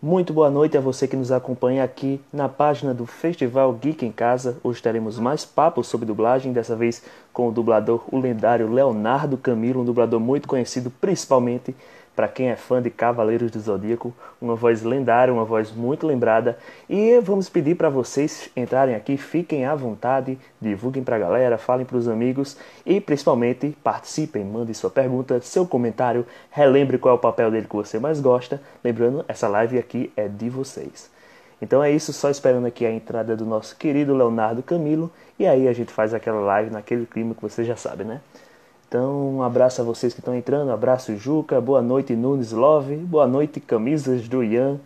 Muito boa noite a você que nos acompanha aqui na página do Festival Geek em Casa. Hoje teremos mais papos sobre dublagem, dessa vez com o dublador, o lendário Leonardo Camilo, um dublador muito conhecido principalmente para quem é fã de Cavaleiros do Zodíaco, uma voz lendária, uma voz muito lembrada. E vamos pedir para vocês entrarem aqui, fiquem à vontade, divulguem para a galera, falem para os amigos e principalmente participem, mandem sua pergunta, seu comentário, relembre qual é o papel dele que você mais gosta. Lembrando, essa live aqui é de vocês. Então é isso, só esperando aqui a entrada do nosso querido Leonardo Camilo e aí a gente faz aquela live naquele clima que você já sabe, né? Então, um abraço a vocês que estão entrando, um abraço Juca, boa noite Nunes Love, boa noite Camisas do Ian,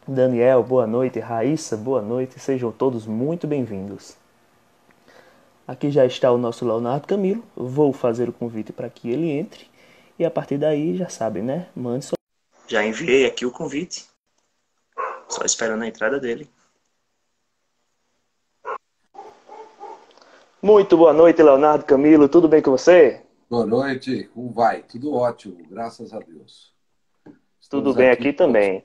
Daniel, boa noite, Raíssa, boa noite, sejam todos muito bem-vindos. Aqui já está o nosso Leonardo Camilo, vou fazer o convite para que ele entre e a partir daí já sabem, né? Mande sua... Já enviei aqui o convite, só esperando a entrada dele. Muito boa noite, Leonardo Camilo, tudo bem com você? Boa noite, como vai? Tudo ótimo, graças a Deus. Tudo Estamos bem aqui aqui também.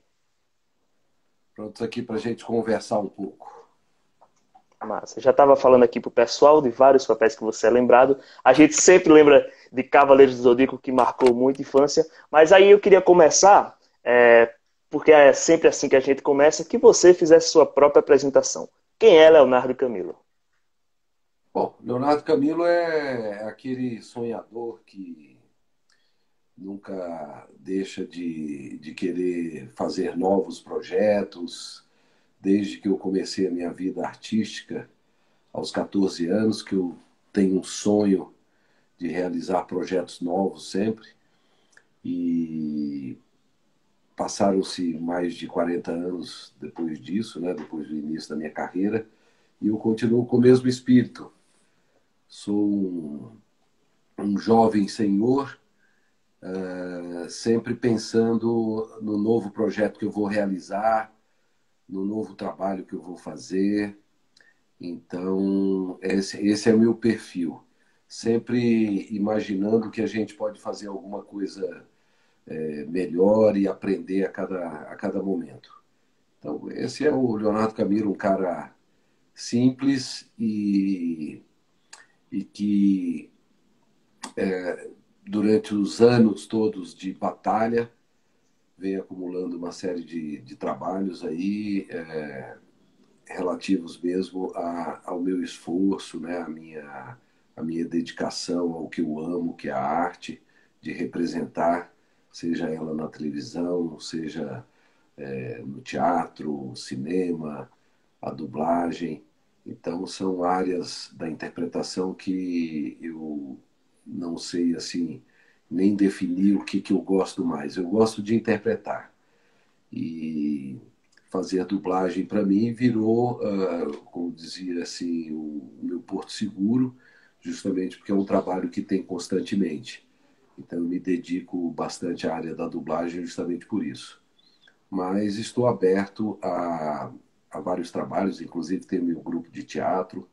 prontos aqui para a gente conversar um pouco. Massa. Já estava falando aqui pro pessoal de vários papéis que você é lembrado. A gente sempre lembra de Cavaleiros do Zodíaco, que marcou muito a infância. Mas aí eu queria começar, porque é sempre assim que a gente começa, que você fizesse sua própria apresentação. Quem é Leonardo Camilo? Bom, Leonardo Camilo é aquele sonhador que nunca deixa de querer fazer novos projetos. Desde que eu comecei a minha vida artística, aos 14 anos, que eu tenho um sonho de realizar projetos novos sempre. E passaram-se mais de 40 anos depois disso, né? Depois do início da minha carreira, e eu continuo com o mesmo espírito. Sou um jovem senhor, sempre pensando no novo projeto que eu vou realizar, no novo trabalho que eu vou fazer. Então, esse é o meu perfil. Sempre imaginando que a gente pode fazer alguma coisa melhor e aprender a cada momento. Então, esse é o Leonardo Camilo, um cara simples e que, durante os anos todos de batalha, vem acumulando uma série de trabalhos aí, relativos mesmo ao meu esforço, né, a minha dedicação ao que eu amo, que é a arte, de representar, seja ela na televisão, seja no teatro, cinema, a dublagem. Então, são áreas da interpretação que eu não sei assim nem definir o que eu gosto mais. Eu gosto de interpretar. E fazer a dublagem para mim virou, como dizia assim, o meu porto seguro, justamente porque é um trabalho que tem constantemente. Então, eu me dedico bastante à área da dublagem justamente por isso. Mas estou aberto a vários trabalhos, inclusive tenho meu grupo de teatro.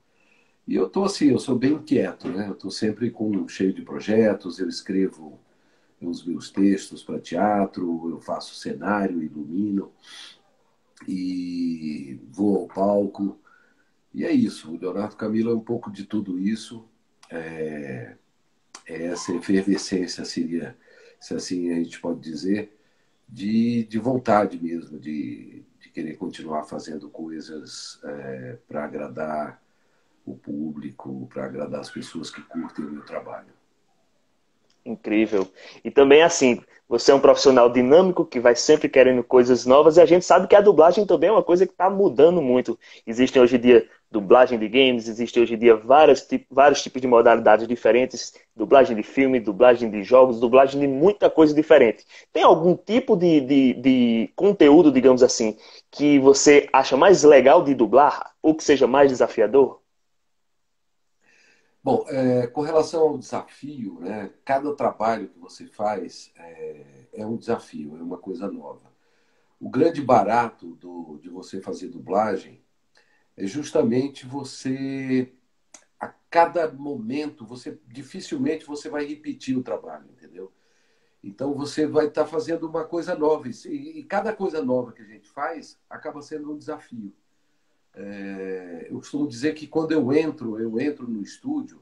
E eu estou assim, eu sou bem inquieto, né? Eu estou sempre cheio de projetos, eu escrevo os meus textos para teatro, eu faço cenário, ilumino e vou ao palco. E é isso, o Leonardo Camilo é um pouco de tudo isso. É essa efervescência, seria, se assim a gente pode dizer, de vontade mesmo, de querer continuar fazendo coisas para agradar o público, para agradar as pessoas que curtem o meu trabalho. Incrível. E também assim, você é um profissional dinâmico que vai sempre querendo coisas novas e a gente sabe que a dublagem também é uma coisa que está mudando muito. Existem hoje em dia dublagem de games, existem hoje em dia vários tipos de modalidades diferentes, dublagem de filme, dublagem de jogos, dublagem de muita coisa diferente. Tem algum tipo de conteúdo, digamos assim, que você acha mais legal de dublar ou que seja mais desafiador? Bom, com relação ao desafio, né, cada trabalho que você faz é um desafio, é uma coisa nova. O grande barato de você fazer dublagem é justamente você, a cada momento, dificilmente você vai repetir o trabalho, entendeu? Então você vai estar fazendo uma coisa nova. E cada coisa nova que a gente faz acaba sendo um desafio. Eu costumo dizer que quando eu entro no estúdio,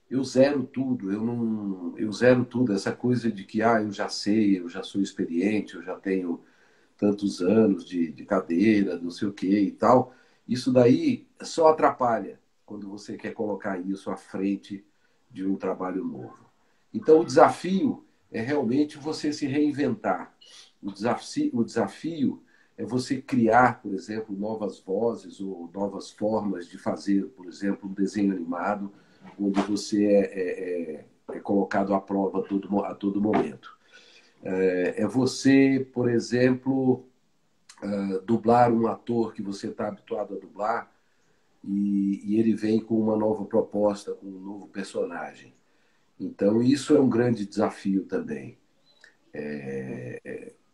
eu zero tudo. Eu zero tudo. Essa coisa de que eu já sei, eu já sou experiente, eu já tenho tantos anos de cadeira, não sei o que e tal. Isso daí só atrapalha quando você quer colocar isso à frente de um trabalho novo. Então, o desafio é realmente você se reinventar. O desafio é você criar, por exemplo, novas vozes ou novas formas de fazer, por exemplo, um desenho animado, onde você é colocado à prova a todo momento. É você, por exemplo, dublar um ator que você está habituado a dublar e ele vem com uma nova proposta, com um novo personagem. Então, isso é um grande desafio também.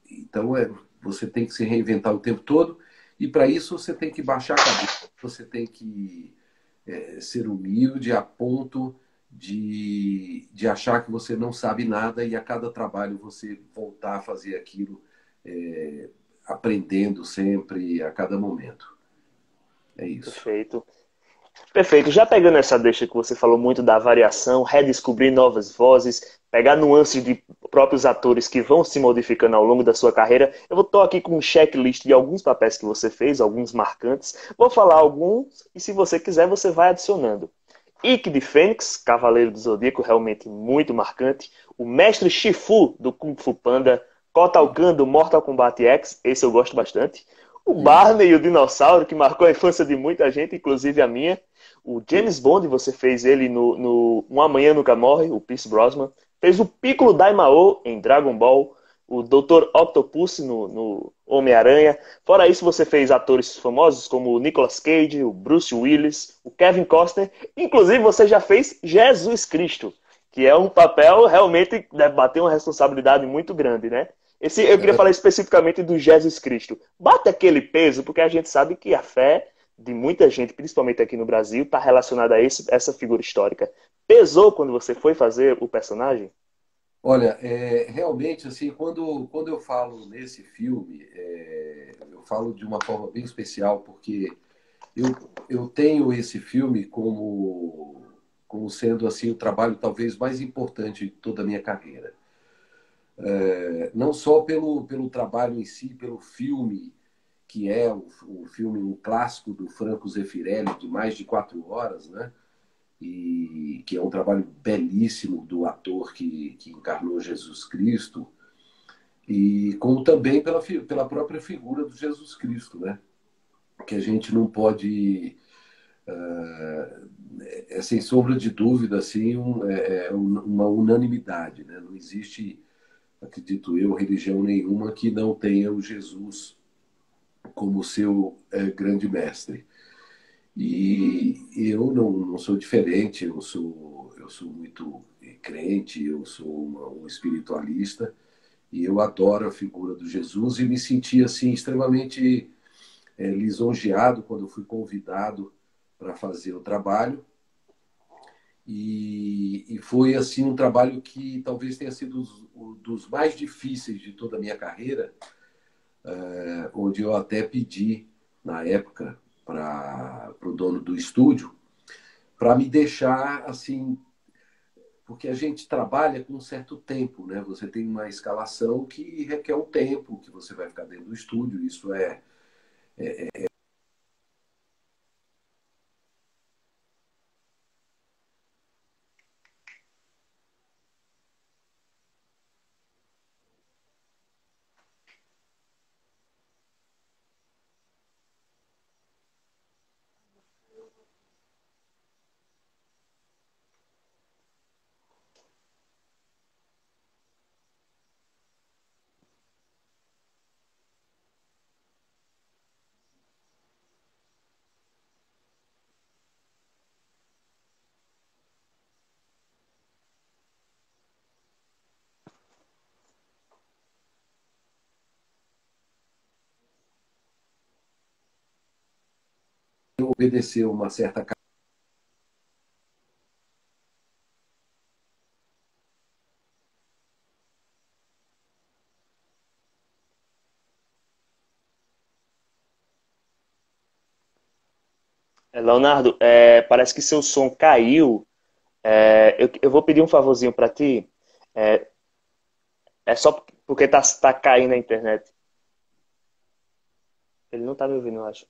Então, você tem que se reinventar o tempo todo e, para isso, você tem que baixar a cabeça, você tem que ser humilde a ponto de achar que você não sabe nada e a cada trabalho você voltar a fazer aquilo, aprendendo sempre, a cada momento. É isso. Perfeito. Perfeito. Já pegando essa deixa que você falou muito da variação, redescobrir novas vozes, pegar nuances de próprios atores que vão se modificando ao longo da sua carreira, eu estou aqui com um checklist de alguns papéis que você fez, alguns marcantes. Vou falar alguns e se você quiser você vai adicionando. Ikki de Fênix, Cavaleiro do Zodíaco, realmente muito marcante. O Mestre Shifu do Kung Fu Panda, Kotal Kahn do Mortal Kombat X, esse eu gosto bastante. O Sim, Barney, o dinossauro, que marcou a infância de muita gente, inclusive a minha. O sim. James Bond, você fez ele no Um Amanhã Nunca Morre, o Pierce Brosnan. Fez o Piccolo Daimao em Dragon Ball. O Dr. Octopus no Homem-Aranha. Fora isso, você fez atores famosos como o Nicolas Cage, o Bruce Willis, o Kevin Costner. Inclusive, você já fez Jesus Cristo, que é um papel realmente deve bater uma responsabilidade muito grande, né? Eu queria falar especificamente do Jesus Cristo. Bate aquele peso, porque a gente sabe que a fé de muita gente, principalmente aqui no Brasil, está relacionada a essa figura histórica. Pesou quando você foi fazer o personagem? Olha, realmente, assim, quando eu falo nesse filme, eu falo de uma forma bem especial, porque eu tenho esse filme como sendo assim o trabalho talvez mais importante de toda a minha carreira. Não só pelo trabalho em si, pelo filme, que é o filme, um clássico do Franco Zeffirelli, de mais de 4 horas, né? E que é um trabalho belíssimo do ator que encarnou Jesus Cristo, e como também pela própria figura do Jesus Cristo, né? Que a gente não pode, sem sombra de dúvida, assim, uma unanimidade, né? Não existe, acredito eu, religião nenhuma que não tenha o Jesus como seu grande mestre. E eu não sou diferente, eu sou muito crente, eu sou um espiritualista e eu adoro a figura do Jesus e me senti assim extremamente lisonjeado quando fui convidado para fazer o trabalho e foi assim um trabalho que talvez tenha sido dos mais difíceis de toda a minha carreira, onde eu até pedi na época para o dono do estúdio para me deixar assim, porque a gente trabalha com um certo tempo, né? Você tem uma escalação que requer um tempo que você vai ficar dentro do estúdio, isso obedecer uma certa Leonardo, parece que seu som caiu. Eu vou pedir um favorzinho para ti. É, é só porque tá caindo a internet. Ele não tá me ouvindo, eu acho.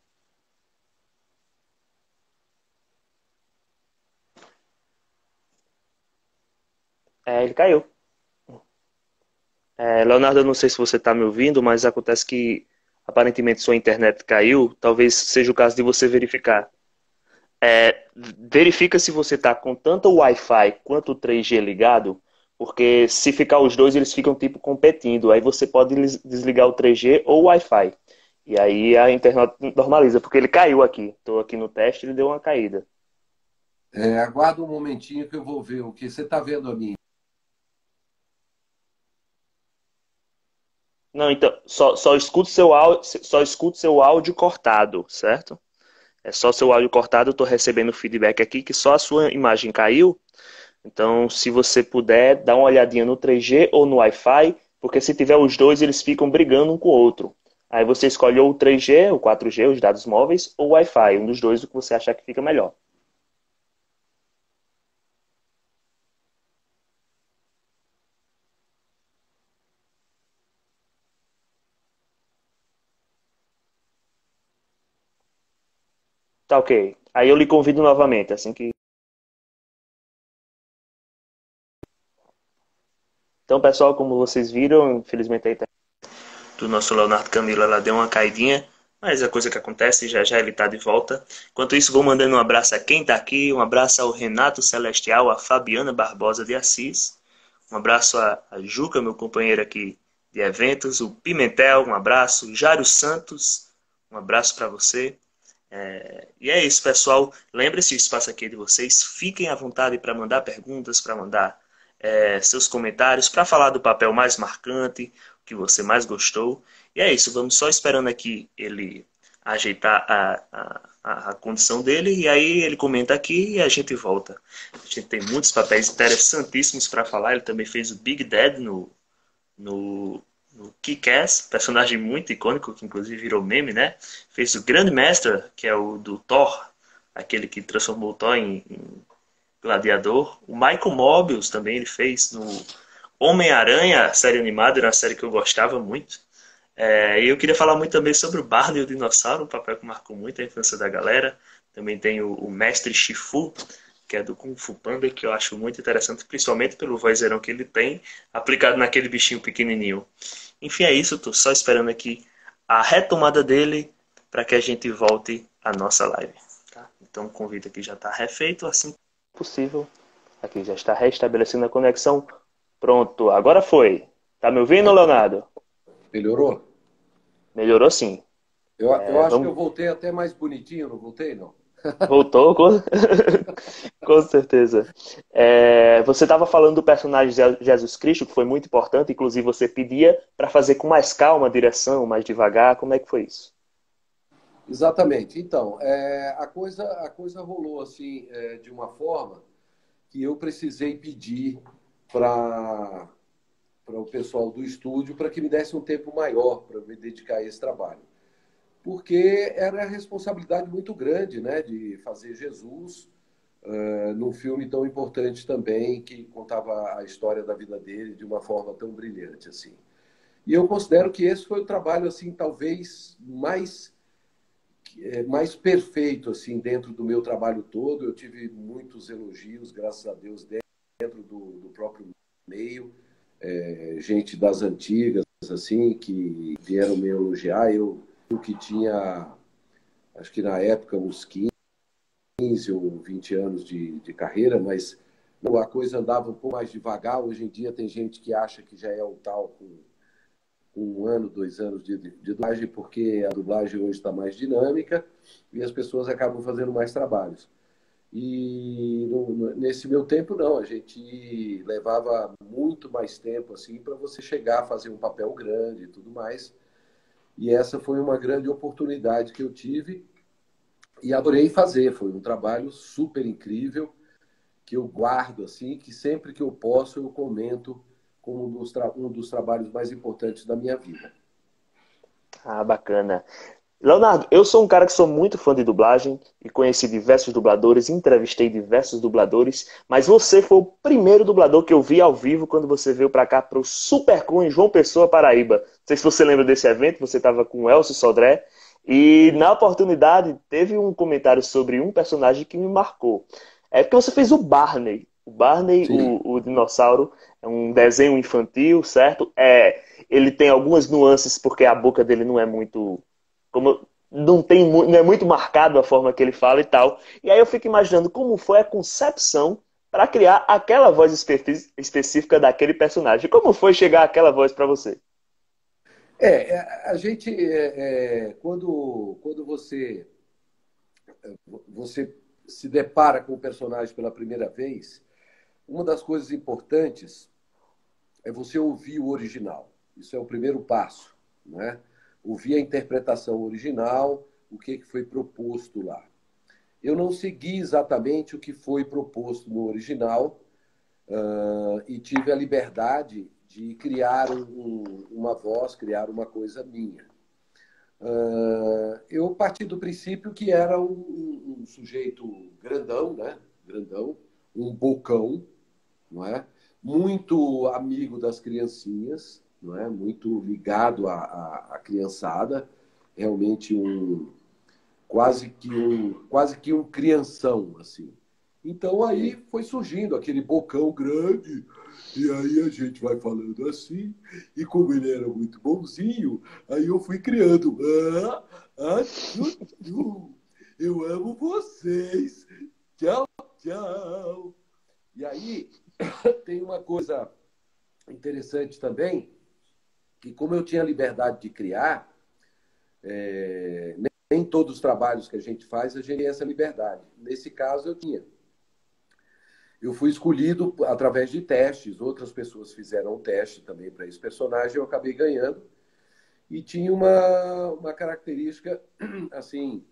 Ele caiu. Leonardo, eu não sei se você está me ouvindo, mas acontece que aparentemente sua internet caiu. Talvez seja o caso de você verificar. Verifica se você está com tanto o Wi-Fi quanto o 3G ligado, porque se ficar os dois, eles ficam tipo competindo. Aí você pode desligar o 3G ou o Wi-Fi. E aí a internet normaliza, porque ele caiu aqui. Estou aqui no teste, ele deu uma caída. Aguarda um momentinho que eu vou ver o que você está vendo a mim. Não, então, só escuto seu áudio, só escuto seu áudio cortado, certo? É só seu áudio cortado, eu estou recebendo feedback aqui que só a sua imagem caiu. Então, se você puder, dá uma olhadinha no 3G ou no Wi-Fi, porque se tiver os dois, eles ficam brigando um com o outro. Aí você escolhe ou o 3G, o 4G, os dados móveis, ou o Wi-Fi, um dos dois, o que você achar que fica melhor. Tá ok. Aí eu lhe convido novamente, assim que. Então, pessoal, como vocês viram, infelizmente a internet do nosso Leonardo Camilo ela deu uma caidinha, mas é coisa que acontece, já já ele está de volta. Enquanto isso, vou mandando um abraço a quem está aqui, um abraço ao Renato Celestial, a Fabiana Barbosa de Assis, um abraço a Juca, meu companheiro aqui de eventos, o Pimentel, um abraço, Jário Santos, um abraço para você. E é isso, pessoal. Lembre-se, o espaço aqui é de vocês. Fiquem à vontade para mandar perguntas, para mandar seus comentários, para falar do papel mais marcante, o que você mais gostou. E é isso, vamos só esperando aqui ele ajeitar a condição dele, e aí ele comenta aqui e a gente volta. A gente tem muitos papéis interessantíssimos para falar. Ele também fez o Big Dad no Kick-Ass, personagem muito icônico, que inclusive virou meme, né? Fez o Grandmaster, que é o do Thor, aquele que transformou o Thor em gladiador. O Michael Mobius também ele fez no Homem-Aranha, a série animada, era uma série que eu gostava muito. E eu queria falar muito também sobre o Barney e o Dinossauro, um papel que marcou muito a infância da galera. Também tem o Mestre Shifu, que é do Kung Fu Panda, que eu acho muito interessante, principalmente pelo vozeirão que ele tem, aplicado naquele bichinho pequenininho. Enfim, é isso. Estou só esperando aqui a retomada dele para que a gente volte à nossa live. Tá? Então o convite aqui já está refeito, assim que possível. Aqui já está restabelecendo a conexão. Pronto, agora foi. Tá me ouvindo, Leonardo? Melhorou? Melhorou sim. Eu acho que eu Vamos. voltei até mais bonitinho, não voltei, não? Voltou, com, com certeza. Você estava falando do personagem Jesus Cristo, que foi muito importante, inclusive você pedia para fazer com mais calma a direção, mais devagar. Como é que foi isso? Exatamente. Então, a coisa rolou assim, de uma forma que eu precisei pedir para o pessoal do estúdio para que me desse um tempo maior para me dedicar a esse trabalho. Porque era a responsabilidade muito grande, né, de fazer Jesus num filme tão importante também, que contava a história da vida dele de uma forma tão brilhante assim. E eu considero que esse foi o trabalho assim talvez mais perfeito assim dentro do meu trabalho todo. Eu tive muitos elogios, graças a Deus, dentro do próprio meio, gente das antigas assim que vieram me elogiar. Eu que tinha, acho que na época uns 15 ou 20 anos de carreira, mas a coisa andava um pouco mais devagar. Hoje em dia tem gente que acha que já é o tal com 1 ano, 2 anos de dublagem, porque a dublagem hoje está mais dinâmica e as pessoas acabam fazendo mais trabalhos. E nesse meu tempo, não, a gente levava muito mais tempo assim para você chegar a fazer um papel grande e tudo mais. E essa foi uma grande oportunidade que eu tive e adorei fazer. Foi um trabalho super incrível que eu guardo assim, que sempre que eu posso eu comento como um dos trabalhos mais importantes da minha vida. Ah, bacana. Leonardo, eu sou um cara que sou muito fã de dublagem e conheci diversos dubladores, entrevistei diversos dubladores, mas você foi o primeiro dublador que eu vi ao vivo quando você veio para cá para o Supercon em João Pessoa, Paraíba. Não sei se você lembra desse evento, você estava com o Elcio Sodré e na oportunidade teve um comentário sobre um personagem que me marcou. É porque você fez o Barney. O Barney, Sim. o dinossauro, é um desenho infantil, certo? Ele tem algumas nuances porque a boca dele não é muito como não tem não é muito marcado a forma que ele fala e tal. E aí eu fico imaginando como foi a concepção para criar aquela voz específica daquele personagem. Como foi chegar aquela voz para você? A gente, quando você se depara com o personagem pela primeira vez, uma das coisas importantes é você ouvir o original. Isso é o primeiro passo, né? Ouvir a interpretação original, o que foi proposto lá. Eu não segui exatamente o que foi proposto no original, e tive a liberdade de criar uma voz, criar uma coisa minha. Eu parti do princípio que era um sujeito grandão, né? Grandão, um bocão, não é? Muito amigo das criancinhas, não é? Muito ligado à criançada, realmente quase que um crianção assim. Então aí foi surgindo aquele bocão grande, e aí a gente vai falando assim, e como ele era muito bonzinho, aí eu fui criando. Tchu, eu amo vocês. Tchau, tchau. E aí tem uma coisa interessante também, que como eu tinha liberdade de criar, nem todos os trabalhos que a gente faz a gente tem essa liberdade. Nesse caso eu tinha. Eu fui escolhido através de testes, outras pessoas fizeram um teste também para esse personagem, eu acabei ganhando. E tinha uma característica, assim,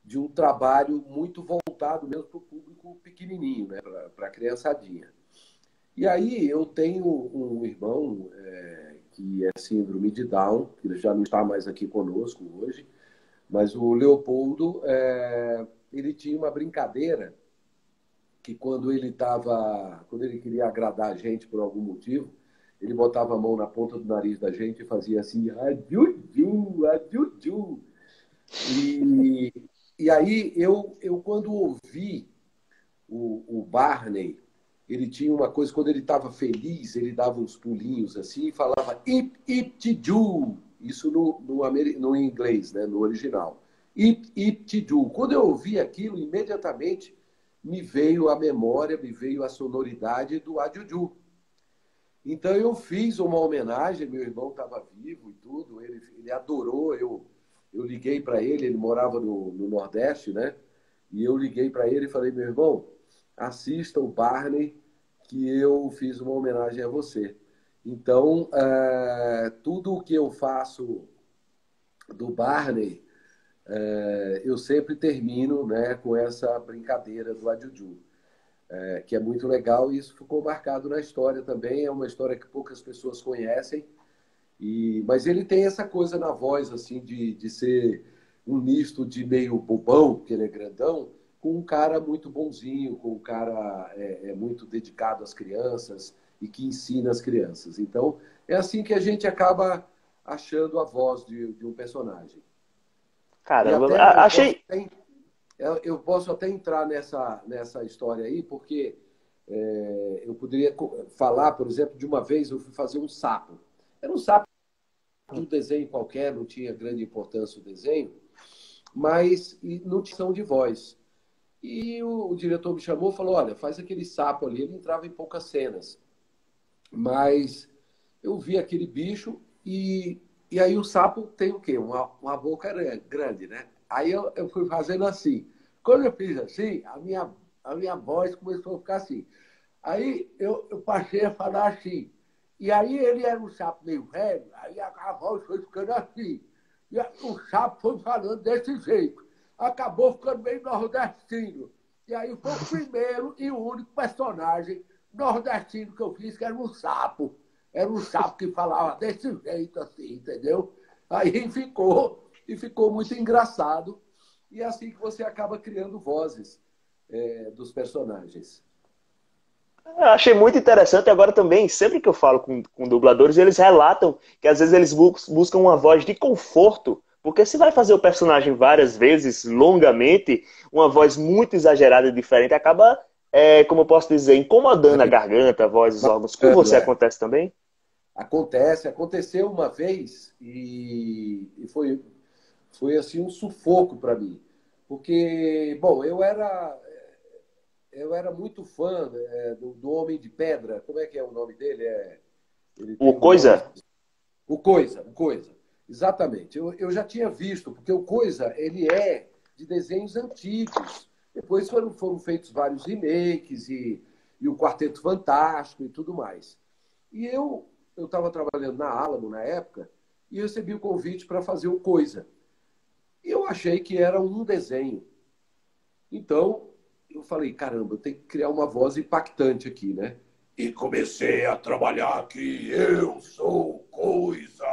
de um trabalho muito voltado mesmo para o público pequenininho, né? Para a criançadinha. E aí eu tenho um irmão que é síndrome de Down, que já não está mais aqui conosco hoje, mas o Leopoldo, ele tinha uma brincadeira que quando ele queria agradar a gente por algum motivo, ele botava a mão na ponta do nariz da gente e fazia assim, adjuju, adjuju. E, e aí eu quando ouvi o Barney, ele tinha uma coisa, quando ele estava feliz, ele dava uns pulinhos assim e falava ip, ip, tiju. Isso no inglês, né, no original. Ip, ip, tiju. Quando eu ouvi aquilo, imediatamente me veio a memória, me veio a sonoridade do Adjuju. Então eu fiz uma homenagem, meu irmão estava vivo e tudo, ele adorou, eu liguei para ele morava no Nordeste, né? E eu liguei para ele e falei, meu irmão, assista o Barney, que eu fiz uma homenagem a você. Então, tudo o que eu faço do Barney, eu sempre termino, né, com essa brincadeira do Adjuju, que é muito legal e isso ficou marcado na história também. É uma história que poucas pessoas conhecem, mas ele tem essa coisa na voz assim de ser um misto de meio bobão, porque ele é grandão, com um cara muito bonzinho, com um cara muito dedicado às crianças e que ensina as crianças. Então, é assim que a gente acaba achando a voz de um personagem. E Caramba, até achei. eu posso até entrar nessa história aí, porque eu poderia falar, por exemplo, de uma vez eu fui fazer um sapo. Era um sapo de um desenho qualquer, não tinha grande importância o desenho, mas não tinha som de voz. E o diretor me chamou e falou, olha, faz aquele sapo ali. Ele entrava em poucas cenas, mas eu vi aquele bicho e aí o sapo tem o quê? Uma boca grande, né? Aí eu fui fazendo assim. Quando eu fiz assim, a minha voz começou a ficar assim. Aí eu passei a falar assim. E aí ele era um sapo meio velho, aí a voz foi ficando assim. E o sapo foi falando desse jeito. Acabou ficando meio nordestino. E aí foi o primeiro e o único personagem nordestino que eu fiz, que era um sapo. Era um sapo que falava desse jeito, assim, entendeu? Aí ficou, e ficou muito engraçado. E é assim que você acaba criando vozes dos personagens. Eu achei muito interessante. Agora também, sempre que eu falo com dubladores, eles relatam que às vezes eles buscam uma voz de conforto. Porque se vai fazer o personagem várias vezes, longamente, uma voz muito exagerada e diferente acaba, como eu posso dizer, incomodando a garganta, a voz, os órgãos. Com você É. acontece também? Aconteceu uma vez e foi assim um sufoco para mim. Porque, bom, eu era muito fã do Homem de Pedra. Como é que é o nome dele? Ele O tem um nome. Coisa? O Coisa. Exatamente. Eu já tinha visto, porque o Coisa, ele é de desenhos antigos. Depois foram feitos vários remakes e o Quarteto Fantástico e tudo mais. E eu estava trabalhando na Alamo na época e recebi o convite para fazer o Coisa. E eu achei que era um desenho. Então, eu falei, caramba, eu tenho que criar uma voz impactante aqui, né? E comecei a trabalhar aqui. Eu sou Coisa.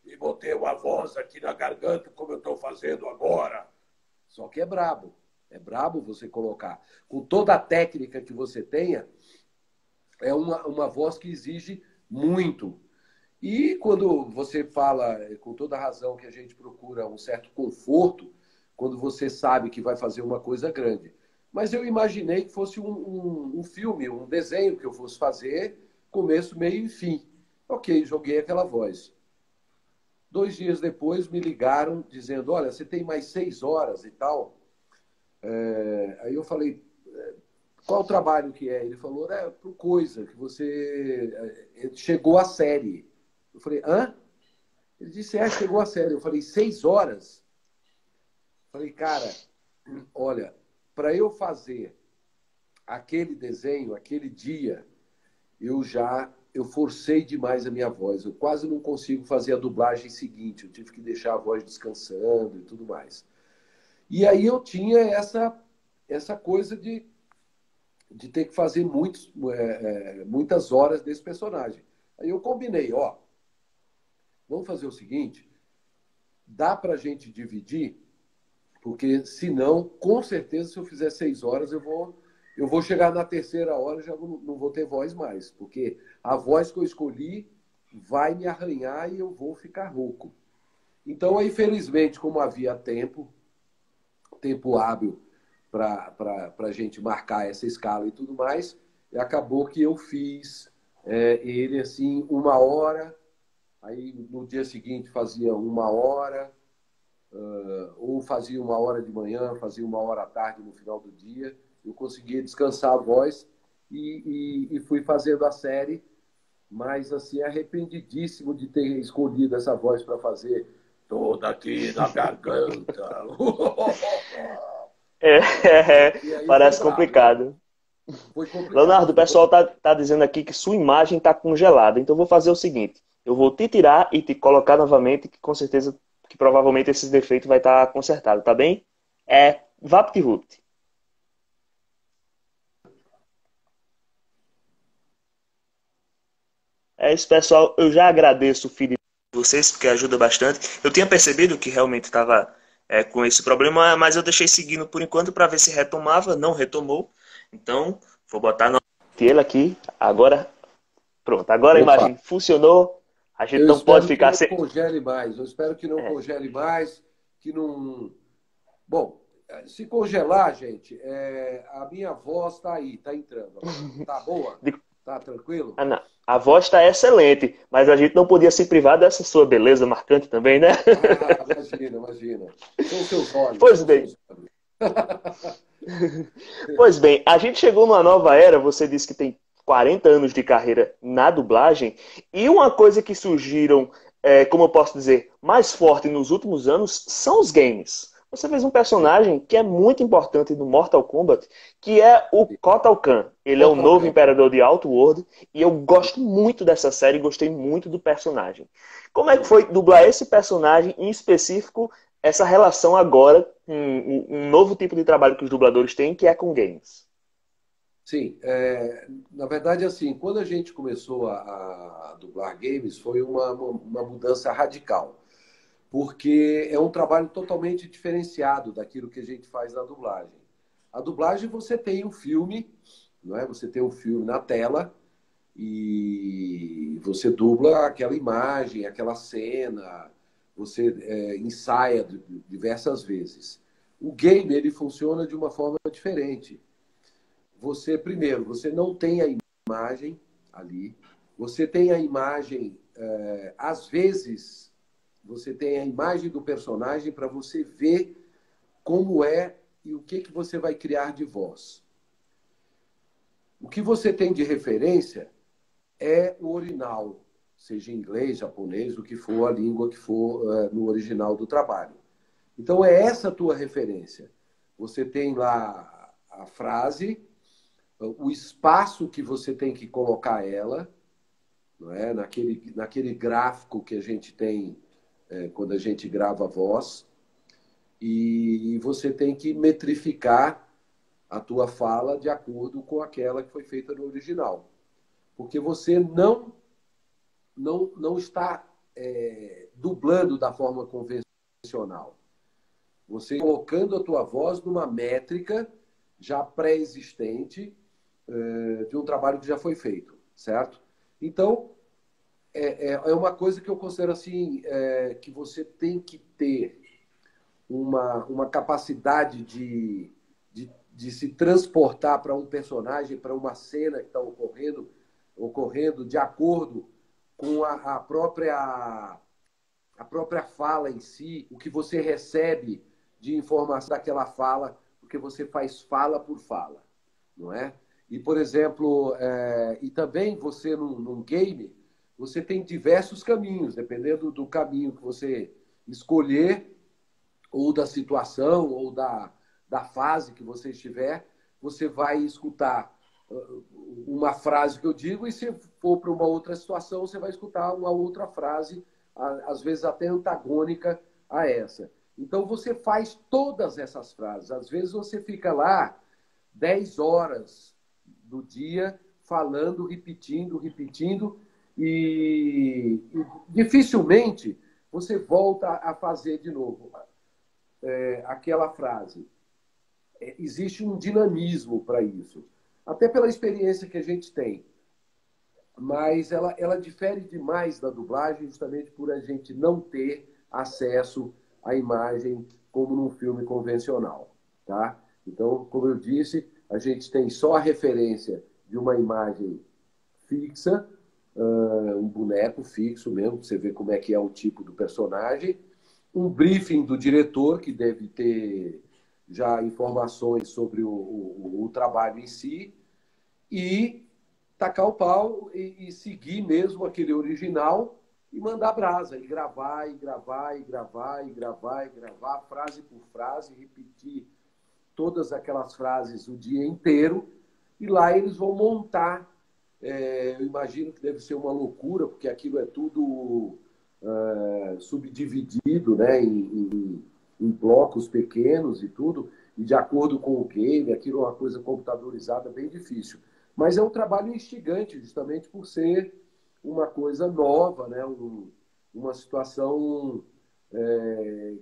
E botei uma voz aqui na garganta, como eu estou fazendo agora. Só que é brabo. É brabo você colocar. Com toda a técnica que você tenha, é uma voz que exige muito. E quando você fala, com toda a razão, que a gente procura um certo conforto, quando você sabe que vai fazer uma coisa grande. Mas eu imaginei que fosse um filme, um desenho que eu fosse fazer, começo, meio e fim. Ok, joguei aquela voz. 2 dias depois me ligaram dizendo, olha, você tem mais 6 horas e tal. Aí eu falei, qual o trabalho que é? Ele falou, pro Coisa, que você chegou à série. Eu falei, hã? Ele disse, chegou à série. Eu falei, 6 horas? Eu falei, cara, olha, para eu fazer aquele desenho, aquele dia, eu forcei demais a minha voz. Eu quase não consigo fazer a dublagem seguinte. Eu tive que deixar a voz descansando e tudo mais. E aí eu tinha essa coisa de ter que fazer muitas horas desse personagem. Aí eu combinei, vamos fazer o seguinte, dá para a gente dividir, porque senão, com certeza, se eu fizer 6 horas, eu vou chegar na terceira hora e já não vou ter voz mais, porque a voz que eu escolhi vai me arranhar e eu vou ficar rouco. Então, aí, felizmente, como havia tempo hábil para a gente marcar essa escala e tudo mais, acabou que eu fiz ele assim 1 hora, aí no dia seguinte fazia 1 hora, ou fazia 1 hora de manhã, fazia 1 hora à tarde no final do dia. Eu conseguia descansar a voz e fui fazendo a série, mas assim, arrependidíssimo de ter escolhido essa voz para fazer toda aqui na garganta. E aí foi Parece brabo, né? complicado. Foi complicado. Leonardo, o pessoal tá dizendo aqui que sua imagem está congelada. Então eu vou fazer o seguinte: eu vou te tirar e te colocar novamente, que com certeza, que provavelmente esses defeitos vai estar consertado, tá bem? VaptVupt. É isso, pessoal. Eu já agradeço o feedback de vocês, porque ajuda bastante. Eu tinha percebido que realmente estava com esse problema, mas eu deixei seguindo por enquanto para ver se retomava. Não retomou. Então, vou botar no ele aqui. Agora, pronto. Agora a Opa, imagem funcionou. A gente eu não pode espero que ficar não sem. congele mais. Eu espero que não congele mais, que não. Bom, se congelar, gente, a minha voz está aí, está entrando agora. Tá boa? Tá tranquilo? Ah, não. A voz está excelente, mas a gente não podia se privar dessa sua beleza marcante também, né? Imagina, imagina. São seus olhos, Pois são bem. seus olhos. Pois bem, a gente chegou numa nova era, você disse que tem 40 anos de carreira na dublagem, e uma coisa que surgiram, como eu posso dizer, mais forte nos últimos anos são os games. Você fez um personagem que é muito importante no Mortal Kombat, que é o Kotal Kahn. Ele é o Total novo Campo. imperador de Outworld, e eu gosto muito dessa série, gostei muito do personagem. Como é que foi dublar esse personagem em específico, essa relação agora com um novo tipo de trabalho que os dubladores têm, que é com games? Sim, na verdade, assim, quando a gente começou a dublar games, foi uma mudança radical, porque é um trabalho totalmente diferenciado daquilo que a gente faz na dublagem. A dublagem você tem um filme, não é? Você tem um filme na tela e você dubla aquela imagem, aquela cena, você ensaia diversas vezes. O game ele funciona de uma forma diferente. Você, primeiro, você não tem a imagem ali, você tem a imagem, às vezes, você tem a imagem do personagem para você ver como é e o que você vai criar de voz. O que você tem de referência é o original, seja inglês, japonês, o que for a língua que for no original do trabalho. Então, é essa a tua referência. Você tem lá a frase, o espaço que você tem que colocar ela, não é? Naquele gráfico que a gente tem quando a gente grava a voz, e você tem que metrificar a tua fala de acordo com aquela que foi feita no original. Porque você não está dublando da forma convencional. Você colocando a tua voz numa métrica já pré-existente de um trabalho que já foi feito, certo? Então, é uma coisa que eu considero assim, que você tem que ter uma capacidade de se transportar para um personagem, para uma cena que está ocorrendo de acordo com a própria fala em si, o que você recebe de informação daquela fala, porque você faz fala por fala, não é? E, por exemplo, e também você num game, você tem diversos caminhos, dependendo do caminho que você escolher, ou da situação, ou da fase que você estiver, você vai escutar uma frase que eu digo, e se for para uma outra situação, você vai escutar uma outra frase, às vezes até antagônica a essa. Então você faz todas essas frases. Às vezes você fica lá 10 horas do dia falando, repetindo, repetindo, e dificilmente você volta a fazer de novo aquela frase. Existe um dinamismo para isso, até pela experiência que a gente tem. Mas ela difere demais da dublagem justamente por a gente não ter acesso à imagem como num filme convencional, tá? Então, como eu disse, a gente tem só a referência de uma imagem fixa, um boneco fixo mesmo, para você ver como é que é o tipo do personagem, um briefing do diretor, que deve ter já informações sobre o trabalho em si, e tacar o pau e seguir mesmo aquele original e mandar brasa, e gravar, e gravar, e gravar, e gravar, e gravar, frase por frase, repetir todas aquelas frases o dia inteiro, e lá eles vão montar. Eu imagino que deve ser uma loucura, porque aquilo é tudo subdividido, né, em blocos pequenos e tudo, e de acordo com o game, aquilo é uma coisa computadorizada bem difícil. Mas é um trabalho instigante, justamente por ser uma coisa nova, né, uma situação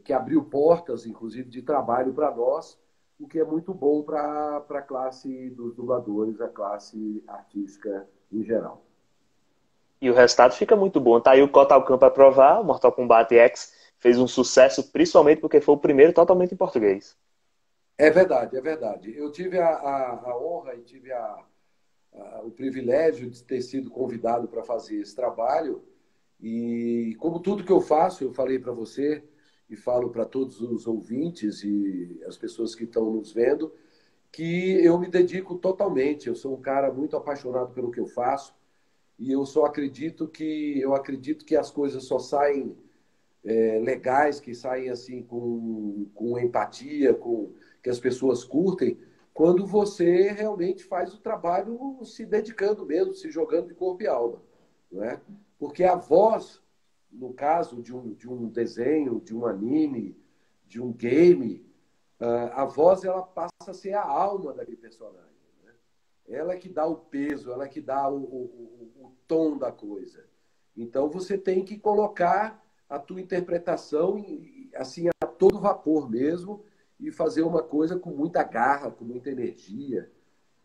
que abriu portas, inclusive, de trabalho para nós, o que é muito bom para a classe dos dubladores, a classe artística em geral. E o resultado fica muito bom. Tá aí o Kotal Kahn para provar, o Mortal Kombat X fez um sucesso, principalmente porque foi o primeiro totalmente em português. É verdade, é verdade. Eu tive a honra e tive o privilégio de ter sido convidado para fazer esse trabalho. E como tudo que eu faço, eu falei para você e falo para todos os ouvintes e as pessoas que estão nos vendo, que eu me dedico totalmente. Eu sou um cara muito apaixonado pelo que eu faço e eu acredito que as coisas só saem legais, que saem assim com empatia, com que as pessoas curtem, quando você realmente faz o trabalho se dedicando mesmo, se jogando de corpo e alma, não é? Porque a voz, no caso de um desenho, de um anime, de um game, a voz ela passa a ser a alma daquele personagem. Né? ela que dá o peso, ela que dá o tom da coisa. Então você tem que colocar a tua interpretação assim a todo vapor mesmo e fazer uma coisa com muita garra, com muita energia.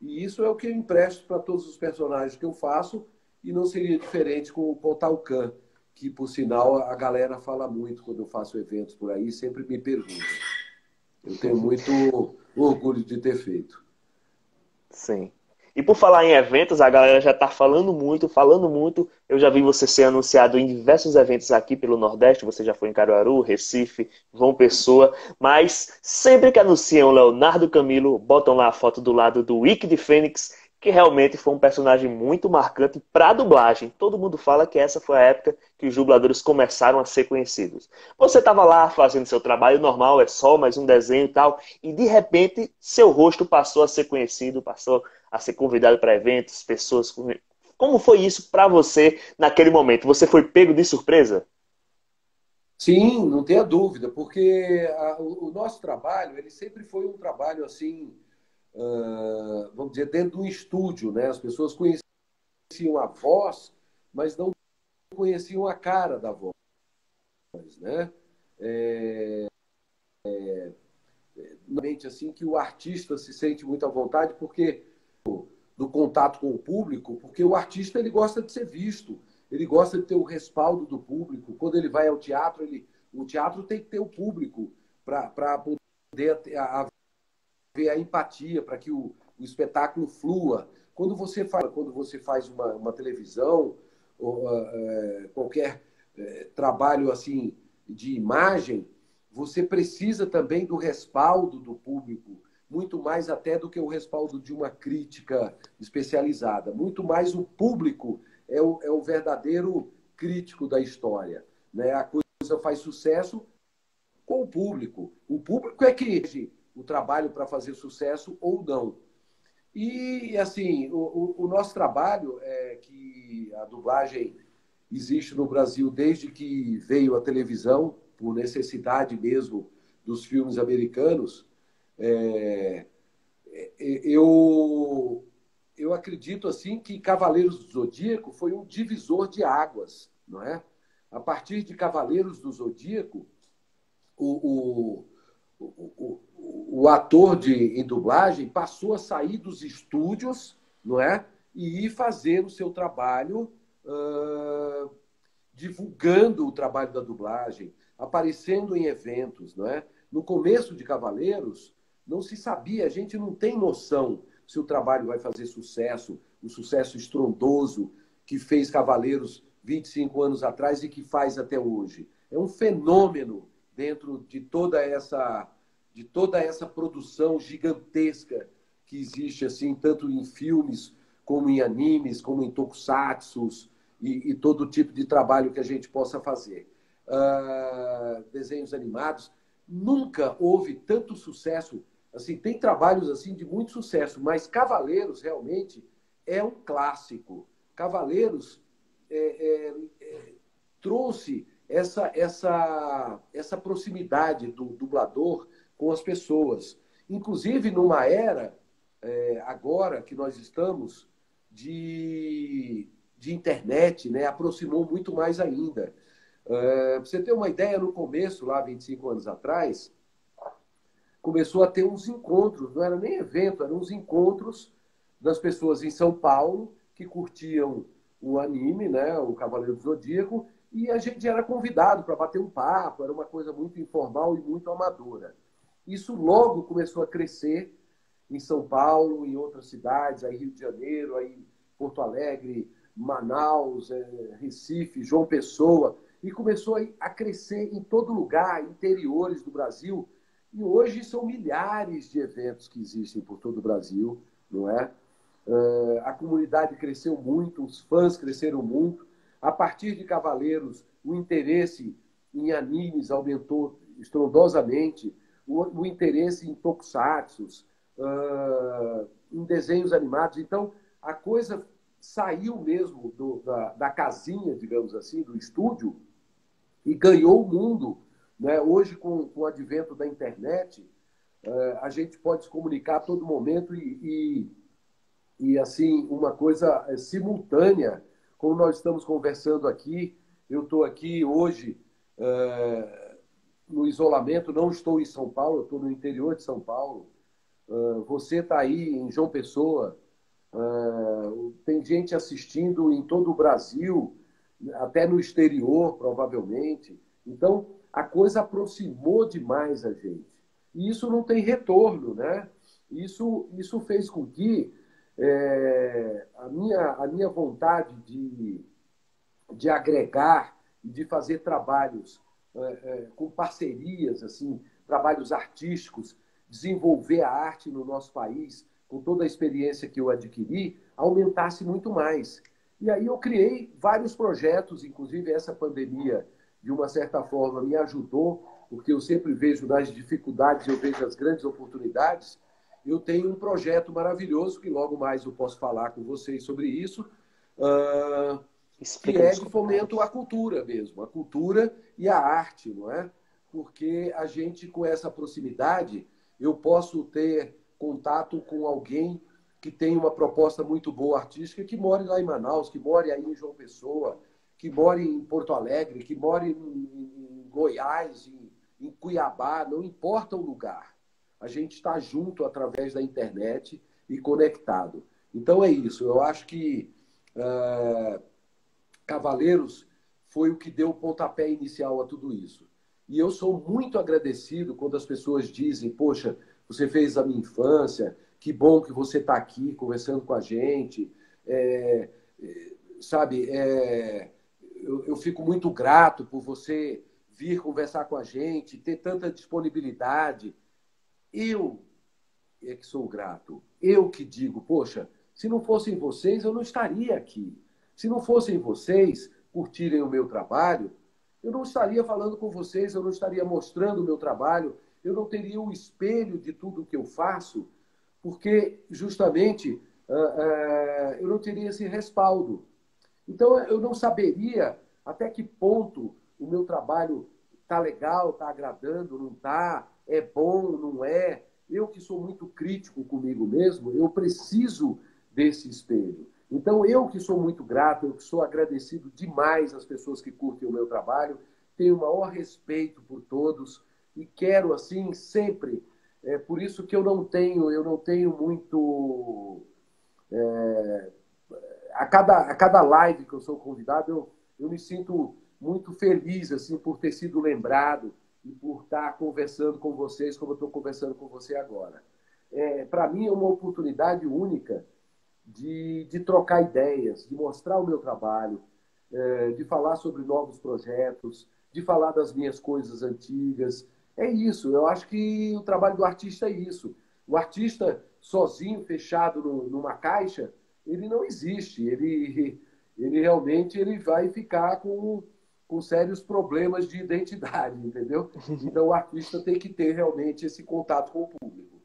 E isso é o que eu empresto para todos os personagens que eu faço e não seria diferente com o Pontalcã, que, por sinal, a galera fala muito quando eu faço eventos por aí, sempre me pergunta. Eu tenho muito orgulho de ter feito. Sim. E por falar em eventos, a galera já está falando muito, falando muito. Eu já vi você ser anunciado em diversos eventos aqui pelo Nordeste. Você já foi em Caruaru, Recife, João Pessoa. Mas sempre que anunciam Leonardo Camilo, botam lá a foto do lado do Wiki de Fênix, que realmente foi um personagem muito marcante para a dublagem. Todo mundo fala que essa foi a época que os dubladores começaram a ser conhecidos. Você estava lá fazendo seu trabalho normal, é só mais um desenho e tal, e de repente seu rosto passou a ser conhecido, passou a ser convidado para eventos, pessoas. Como foi isso para você naquele momento? Você foi pego de surpresa? Sim, não tenha dúvida, porque o nosso trabalho, ele sempre foi um trabalho assim, vamos dizer, dentro de um estúdio, né? As pessoas conheciam a voz, mas não conheciam a cara da voz, né? Normalmente assim que o artista se sente muito à vontade porque do contato com o público, porque o artista ele gosta de ser visto, ele gosta de ter o respaldo do público. Quando ele vai ao teatro, o teatro tem que ter o público para poder haver a empatia, para que o espetáculo flua. Quando você faz uma televisão, ou, qualquer trabalho assim de imagem, você precisa também do respaldo do público, muito mais até do que o respaldo de uma crítica especializada. Muito mais o público é o verdadeiro crítico da história. Né? A coisa faz sucesso com o público. O público é que exige o trabalho para fazer sucesso ou não. E, assim, o nosso trabalho é que a dublagem existe no Brasil desde que veio a televisão, por necessidade mesmo dos filmes americanos. É, eu, eu acredito assim que Cavaleiros do Zodíaco foi um divisor de águas, não é? A partir de Cavaleiros do Zodíaco, o, o ator em dublagem passou a sair dos estúdios, não é? E ir fazer o seu trabalho, divulgando o trabalho da dublagem, aparecendo em eventos, não é? No começo de Cavaleiros, não se sabia, a gente não tem noção se o trabalho vai fazer sucesso, o sucesso estrondoso que fez Cavaleiros 25 anos atrás e que faz até hoje. É um fenômeno dentro de toda essa produção gigantesca que existe assim tanto em filmes como em animes, como em tokusatsus e todo tipo de trabalho que a gente possa fazer. Desenhos animados, nunca houve tanto sucesso. Assim, tem trabalhos assim de muito sucesso, mas Cavaleiros realmente é um clássico. Cavaleiros trouxe essa proximidade do dublador com as pessoas. Inclusive, numa era, agora que nós estamos, de internet, né, aproximou muito mais ainda. Para você ter uma ideia, no começo, lá 25 anos atrás, começou a ter uns encontros, não era nem evento, eram uns encontros das pessoas em São Paulo que curtiam o anime, né, o Cavaleiro do Zodíaco, e a gente era convidado para bater um papo, era uma coisa muito informal e muito amadora. Isso logo começou a crescer em São Paulo, em outras cidades, aí Rio de Janeiro, aí Porto Alegre, Manaus, Recife, João Pessoa, e começou a crescer em todo lugar, interiores do Brasil, e hoje são milhares de eventos que existem por todo o Brasil, não é? A comunidade cresceu muito, os fãs cresceram muito. A partir de Cavaleiros, o interesse em animes aumentou estrondosamente, o interesse em tokusatsus, em desenhos animados. Então, a coisa saiu mesmo da casinha, digamos assim, do estúdio, e ganhou o mundo. Né? Hoje, com o advento da internet, a gente pode se comunicar a todo momento e assim, uma coisa simultânea, como nós estamos conversando aqui, eu estou aqui hoje no isolamento, não estou em São Paulo, eu estou no interior de São Paulo. Você está aí em João Pessoa, tem gente assistindo em todo o Brasil, até no exterior, provavelmente. Então, a coisa aproximou demais a gente. E isso não tem retorno, né? Isso fez com que a minha vontade de agregar e de fazer trabalhos com parcerias, assim, trabalhos artísticos, desenvolver a arte no nosso país, com toda a experiência que eu adquiri, aumentasse muito mais. E aí eu criei vários projetos, inclusive essa pandemia, de uma certa forma, me ajudou, porque eu sempre vejo nas dificuldades, eu vejo as grandes oportunidades. Eu tenho um projeto maravilhoso, que logo mais eu posso falar com vocês sobre isso, que Explica é nos de fomento à comentários. cultura mesmo, a cultura e a arte, não é? Porque a gente, com essa proximidade, eu posso ter contato com alguém que tem uma proposta muito boa artística, que mora lá em Manaus, que mora aí em João Pessoa, que mora em Porto Alegre, que mora em Goiás, em Cuiabá, não importa o lugar. A gente está junto através da internet e conectado. Então é isso. Eu acho que Cavaleiros foi o que deu o pontapé inicial a tudo isso. E eu sou muito agradecido quando as pessoas dizem: poxa, você fez a minha infância, que bom que você está aqui conversando com a gente. É, sabe, eu fico muito grato por você vir conversar com a gente, ter tanta disponibilidade. Eu é que sou grato. Eu que digo: poxa, se não fossem vocês, eu não estaria aqui. Se não fossem vocês curtirem o meu trabalho, eu não estaria falando com vocês, eu não estaria mostrando o meu trabalho, eu não teria um espelho de tudo que eu faço, porque justamente eu não teria esse respaldo. Então, eu não saberia até que ponto o meu trabalho está legal, está agradando, não está, é bom, não é. Eu que sou muito crítico comigo mesmo, eu preciso desse espelho. Então, eu que sou muito grato, eu que sou agradecido demais às pessoas que curtem o meu trabalho, tenho o maior respeito por todos e quero, assim, sempre. É por isso que eu não tenho muito a cada live que eu sou convidado, eu me sinto muito feliz assim por ter sido lembrado e por estar conversando com vocês como eu estou conversando com você agora. Para mim é uma oportunidade única de trocar ideias, de mostrar o meu trabalho, de falar sobre novos projetos, de falar das minhas coisas antigas. É isso, eu acho que o trabalho do artista é isso. O artista sozinho, fechado numa caixa, ele não existe. Ele realmente ele vai ficar com sérios problemas de identidade, entendeu? Então o artista tem que ter realmente esse contato com o público.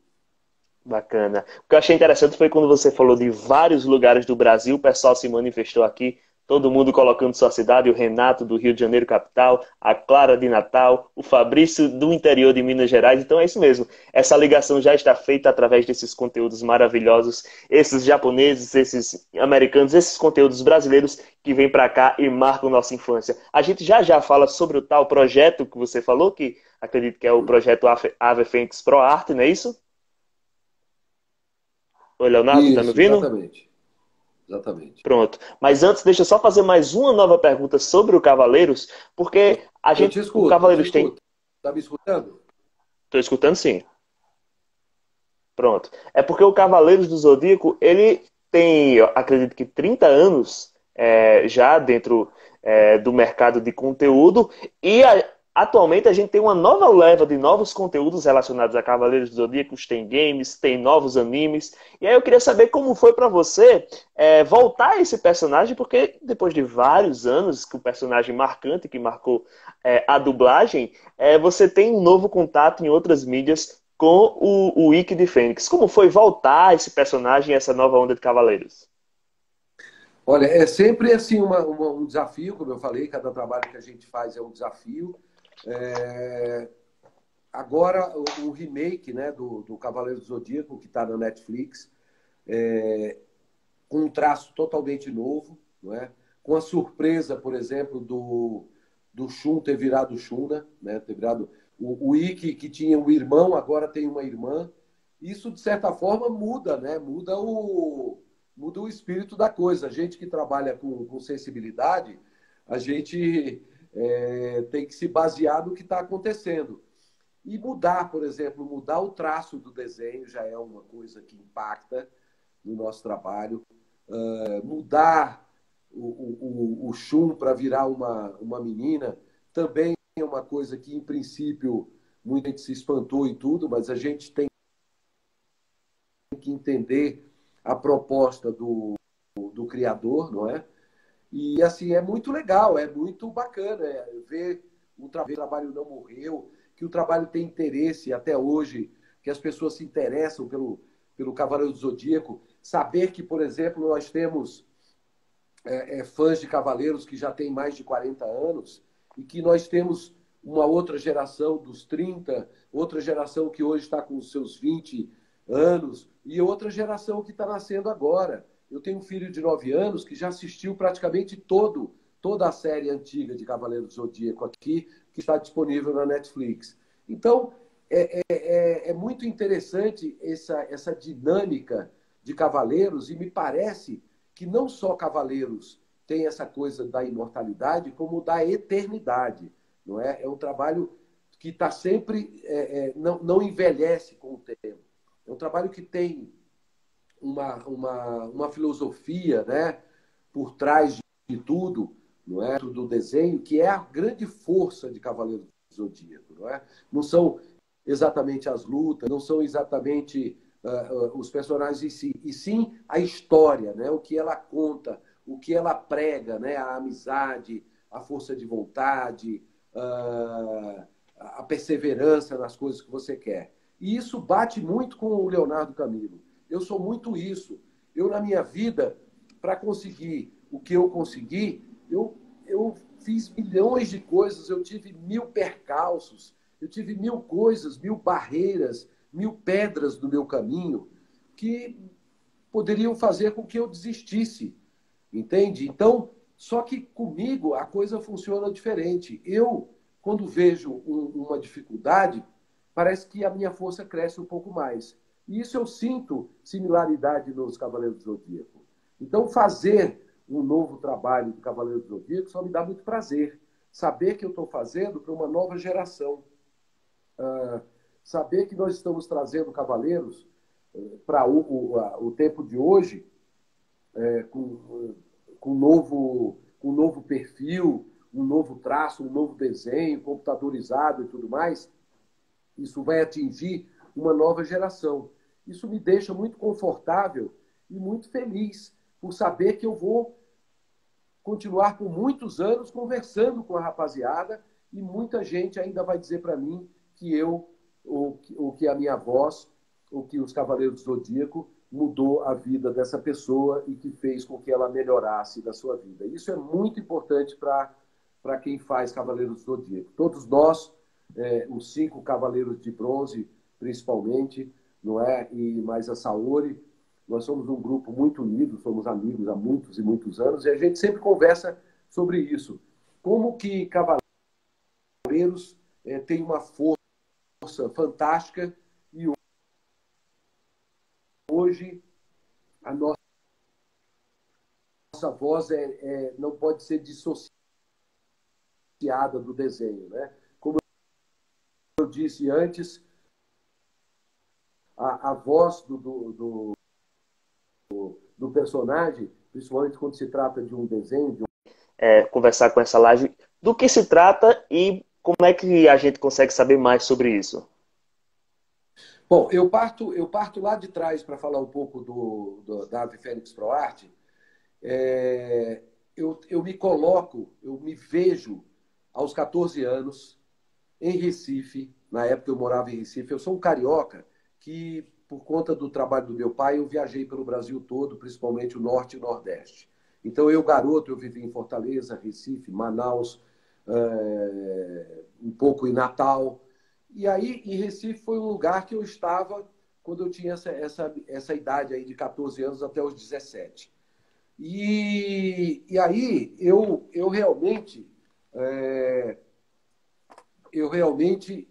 Bacana. O que eu achei interessante foi quando você falou de vários lugares do Brasil, o pessoal se manifestou aqui, todo mundo colocando sua cidade, o Renato do Rio de Janeiro capital, a Clara de Natal, o Fabrício do interior de Minas Gerais. Então é isso mesmo. Essa ligação já está feita através desses conteúdos maravilhosos, esses japoneses, esses americanos, esses conteúdos brasileiros que vêm para cá e marcam nossa infância. A gente já já fala sobre o tal projeto que você falou, que acredito que é o projeto Ave Fênix Pro Arte, não é isso? Oi, Leonardo, tá me Isso, ouvindo? exatamente. Exatamente. Pronto. Mas antes, deixa eu só fazer mais uma nova pergunta sobre o Cavaleiros, porque Eu te o escuto, eu te Cavaleiros tem. escuto. Está me escutando? Estou escutando sim. Pronto. É porque o Cavaleiros do Zodíaco, ele tem, eu acredito que 30 anos já dentro do mercado de conteúdo e atualmente a gente tem uma nova leva de novos conteúdos relacionados a Cavaleiros do Zodíaco, tem games, tem novos animes. E aí eu queria saber como foi para você voltar a esse personagem, porque depois de vários anos que o personagem marcante, que marcou a dublagem, você tem um novo contato em outras mídias com o Ikki de Fênix. Como foi voltar esse personagem, essa nova onda de Cavaleiros? Olha, é sempre assim um desafio, como eu falei, cada trabalho que a gente faz é um desafio. É, Agora, o remake, né, do Cavaleiro do Zodíaco, que está na Netflix, com um traço totalmente novo, não é? Com a surpresa, por exemplo, do Shun ter virado Shuna, né? Ter virado o Ikki, que tinha um irmão, agora tem uma irmã. Isso, de certa forma, muda, né? Muda o espírito da coisa. A gente que trabalha com sensibilidade, a gente tem que se basear no que está acontecendo. E mudar, por exemplo, mudar o traço do desenho já é uma coisa que impacta no nosso trabalho. Mudar o Shun para virar uma menina também é uma coisa que, em princípio, muita gente se espantou e tudo, mas a gente tem que entender a proposta do criador, não é? E, assim, é muito legal, é muito bacana ver o trabalho não morreu, que o trabalho tem interesse até hoje, que as pessoas se interessam pelo Cavaleiro do Zodíaco. Saber que, por exemplo, nós temos fãs de Cavaleiros que já têm mais de 40 anos e que nós temos uma outra geração dos 30, outra geração que hoje está com os seus 20 anos e outra geração que está nascendo agora. Eu tenho um filho de 9 anos que já assistiu praticamente toda a série antiga de Cavaleiro do Zodíaco aqui, que está disponível na Netflix. Então, é muito interessante essa dinâmica de Cavaleiros e me parece que não só Cavaleiros tem essa coisa da imortalidade, como da eternidade. Não é? É um trabalho que está sempre, não envelhece com o tempo. É um trabalho que tem uma filosofia, né, por trás de tudo, não é? Do desenho, que é a grande força de Cavaleiro do Zodíaco. Não é? Não são exatamente as lutas, não são exatamente os personagens em si, e sim a história, né? O que ela conta, o que ela prega, né? A amizade, a força de vontade, a perseverança nas coisas que você quer. E isso bate muito com o Leonardo Camilo. Eu sou muito isso. Eu, na minha vida, para conseguir o que eu consegui, eu fiz milhões de coisas, eu tive 1000 percalços, eu tive 1000 coisas, 1000 barreiras, 1000 pedras no meu caminho que poderiam fazer com que eu desistisse, entende? Então, só que comigo a coisa funciona diferente. Eu, quando vejo uma dificuldade, parece que a minha força cresce um pouco mais. E isso eu sinto similaridade nos Cavaleiros do Zodíaco. Então, fazer um novo trabalho do Cavaleiro do Zodíaco só me dá muito prazer. Saber que eu estou fazendo para uma nova geração. Saber que nós estamos trazendo cavaleiros para o tempo de hoje, com um novo perfil, um novo traço, um novo desenho, computadorizado e tudo mais, isso vai atingir uma nova geração. Isso me deixa muito confortável e muito feliz por saber que eu vou continuar por muitos anos conversando com a rapaziada e muita gente ainda vai dizer para mim que ou que a minha voz, ou que os Cavaleiros do Zodíaco mudou a vida dessa pessoa e que fez com que ela melhorasse da sua vida. Isso é muito importante para quem faz Cavaleiros do Zodíaco. Todos nós, os 5 Cavaleiros de Bronze, principalmente, não é? E mais a Saori, nós somos um grupo muito unido, somos amigos há muitos e muitos anos, e a gente sempre conversa sobre isso. Como que Cavaleiros tem uma força fantástica e hoje a nossa voz não pode ser dissociada do desenho. Né? Como eu disse antes, a voz do personagem, principalmente quando se trata de um desenho, conversar com essa live do que se trata e como é que a gente consegue saber mais sobre isso. Bom, eu parto lá de trás para falar um pouco da Ave Fênix Pro Arte. Eu me coloco, eu me vejo aos 14 anos em Recife. Na época eu morava em Recife. Eu sou um carioca que, por conta do trabalho do meu pai, eu viajei pelo Brasil todo, principalmente o Norte e o Nordeste. Então, eu, garoto, eu vivi em Fortaleza, Recife, Manaus, um pouco em Natal. E aí, em Recife, foi um lugar que eu estava quando eu tinha essa idade aí de 14 anos até os 17. E aí é, eu realmente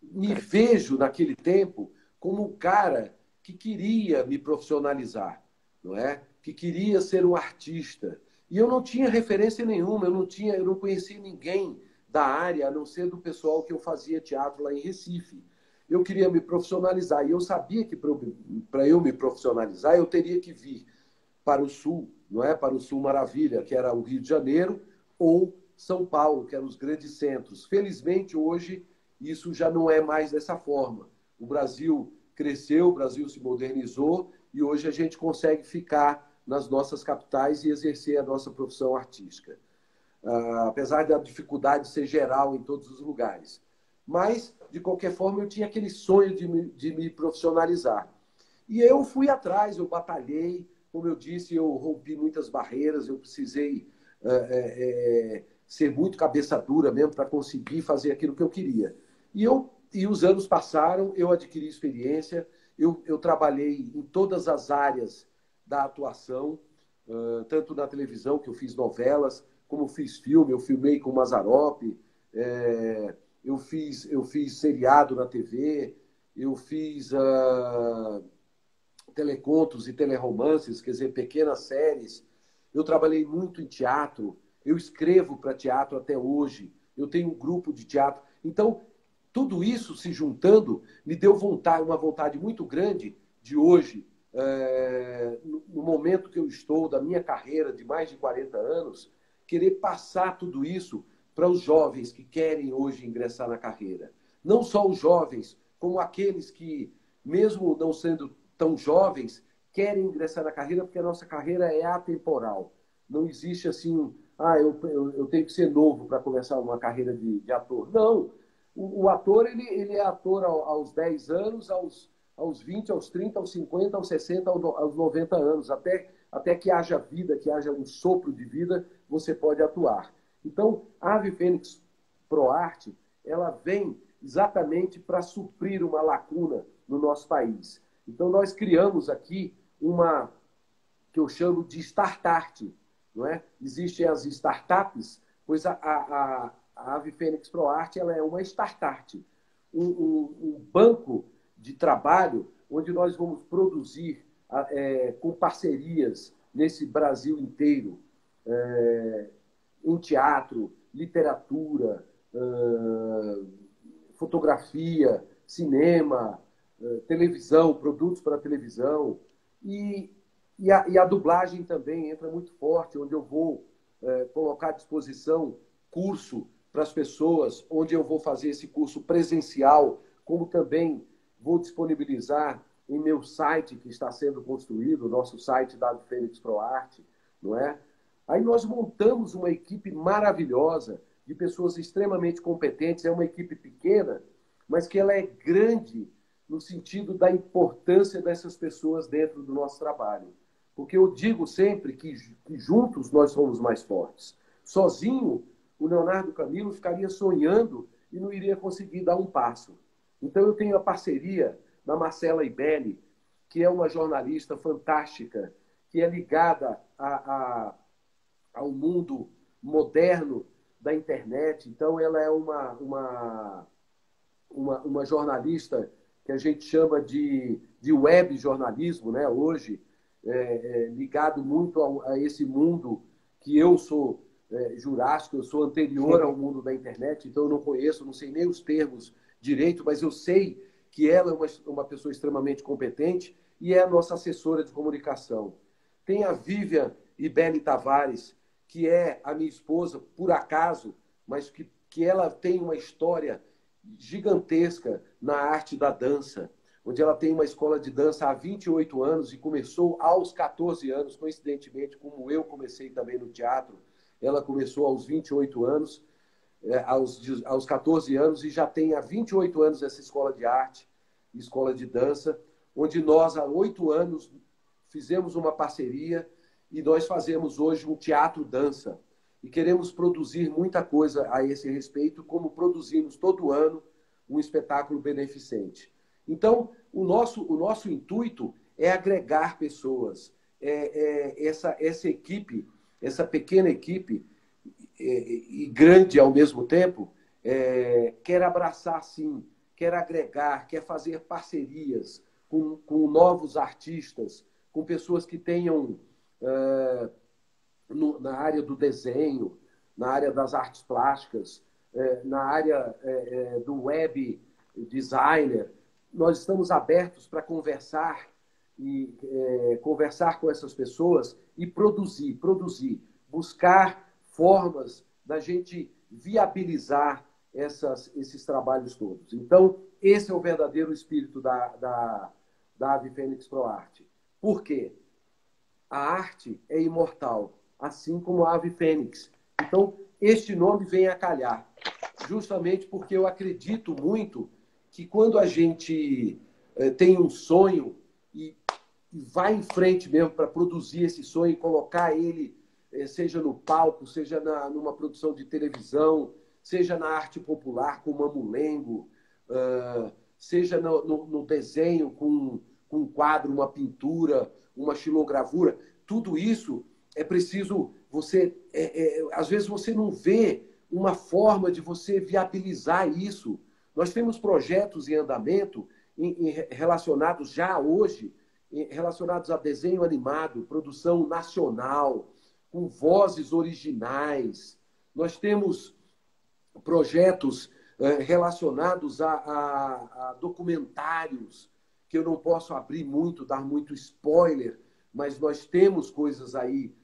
me vejo naquele tempo como um cara que queria me profissionalizar, não é? Que queria ser um artista. E eu não tinha referência nenhuma, eu não conhecia ninguém da área, a não ser do pessoal que eu fazia teatro lá em Recife. Eu queria me profissionalizar e eu sabia que para eu me profissionalizar eu teria que vir para o sul, não é? Para o sul maravilha, que era o Rio de Janeiro, ou São Paulo, que eram os grandes centros. Felizmente, hoje, isso já não é mais dessa forma. O Brasil cresceu, o Brasil se modernizou e hoje a gente consegue ficar nas nossas capitais e exercer a nossa profissão artística. Apesar da dificuldade ser geral em todos os lugares. Mas, de qualquer forma, eu tinha aquele sonho de me profissionalizar. E eu fui atrás, eu batalhei, como eu disse, eu rompi muitas barreiras, eu precisei ser muito cabeça dura mesmo para conseguir fazer aquilo que eu queria. E os anos passaram, eu adquiri experiência, eu trabalhei em todas as áreas da atuação, tanto na televisão, que eu fiz novelas, como fiz filme, eu filmei com o Mazzaropi, eu fiz seriado na TV, eu fiz telecontos e teleromances, quer dizer, pequenas séries. Eu trabalhei muito em teatro, eu escrevo para teatro até hoje, eu tenho um grupo de teatro. Então, tudo isso se juntando me deu uma vontade muito grande de hoje, no momento que eu estou da minha carreira de mais de 40 anos, querer passar tudo isso para os jovens que querem hoje ingressar na carreira. Não só os jovens, como aqueles que, mesmo não sendo tão jovens, querem ingressar na carreira, porque a nossa carreira é atemporal. Não existe assim, eu tenho que ser novo para começar uma carreira de ator. Não. O ator, ele é ator aos 10 anos, aos 20, aos 30, aos 50, aos 60, aos 90 anos. Até que haja vida, que haja um sopro de vida, você pode atuar. Então, a Ave Fênix ProArte, ela vem exatamente para suprir uma lacuna no nosso país. Então, nós criamos aqui uma que eu chamo de startart, não é? Existem as startups, pois a Ave Fênix ProArte ela é uma startart, um banco de trabalho onde nós vamos produzir com parcerias nesse Brasil inteiro, em teatro, literatura, fotografia, cinema, televisão, produtos para televisão. E a dublagem também entra muito forte, onde eu vou colocar à disposição curso para as pessoas, onde eu vou fazer esse curso presencial, como também vou disponibilizar em meu site que está sendo construído, o nosso site da Fênix ProArte, não é? Aí nós montamos uma equipe maravilhosa de pessoas extremamente competentes. É uma equipe pequena, mas que ela é grande no sentido da importância dessas pessoas dentro do nosso trabalho. Porque eu digo sempre que juntos nós somos mais fortes. Sozinho, o Leonardo Camilo ficaria sonhando e não iria conseguir dar um passo. Então eu tenho a parceria da Marcela Ibelli, que é uma jornalista fantástica, que é ligada ao mundo moderno da internet. Então ela é uma jornalista que a gente chama de web jornalismo, né? Hoje, ligado muito a esse mundo que eu sou jurássico, eu sou anterior ao mundo da internet, então eu não conheço, não sei nem os termos direito, mas eu sei que ela é uma pessoa extremamente competente e é a nossa assessora de comunicação. Tem a Vivian Ibelli Tavares, que é a minha esposa, por acaso, mas que ela tem uma história gigantesca na arte da dança, onde ela tem uma escola de dança há 28 anos e começou aos 14 anos, coincidentemente, como eu comecei também no teatro. Ela começou aos 28 anos, aos 14 anos, e já tem há 28 anos essa escola de arte, escola de dança, onde nós, há 8 anos, fizemos uma parceria e nós fazemos hoje um teatro-dança. E queremos produzir muita coisa a esse respeito, como produzimos todo ano um espetáculo beneficente. Então, o nosso intuito é agregar pessoas. Essa equipe, essa pequena equipe, e grande ao mesmo tempo, quer abraçar, sim, quer agregar, quer fazer parcerias com novos artistas, com pessoas que tenham, na área do desenho, na área das artes plásticas, na área do web designer. Nós estamos abertos para conversar e conversar com essas pessoas e produzir, buscar formas da gente viabilizar esses trabalhos todos. Então, esse é o verdadeiro espírito da Ave Fênix Pro Arte. Por quê? A arte é imortal, assim como a Ave Fênix. Então, este nome vem a calhar, justamente porque eu acredito muito que quando a gente tem um sonho e vai em frente mesmo para produzir esse sonho e colocar ele, seja no palco, seja numa produção de televisão, seja na arte popular com mamulengo, seja no desenho com um quadro, uma pintura, uma xilogravura, tudo isso é preciso você... às vezes você não vê uma forma de você viabilizar isso. Nós temos projetos em andamento relacionados já hoje, relacionados a desenho animado, produção nacional, com vozes originais. Nós temos projetos relacionados a documentários, que eu não posso abrir muito, dar muito spoiler, mas nós temos coisas aí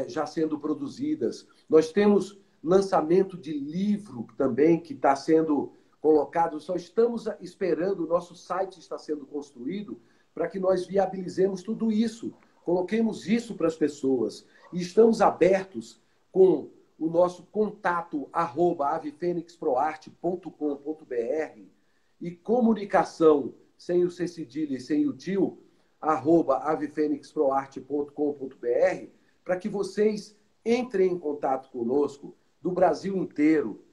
já sendo produzidas. Nós temos lançamento de livro também, que está sendo colocado. Só estamos esperando, o nosso site está sendo construído para que nós viabilizemos tudo isso. Coloquemos isso para as pessoas. E estamos abertos com o nosso contato @avefenixproarte.com.br e comunicação, sem o C cedilha e sem o tio, @avefenixproarte.com.br, para que vocês entrem em contato conosco do Brasil inteiro,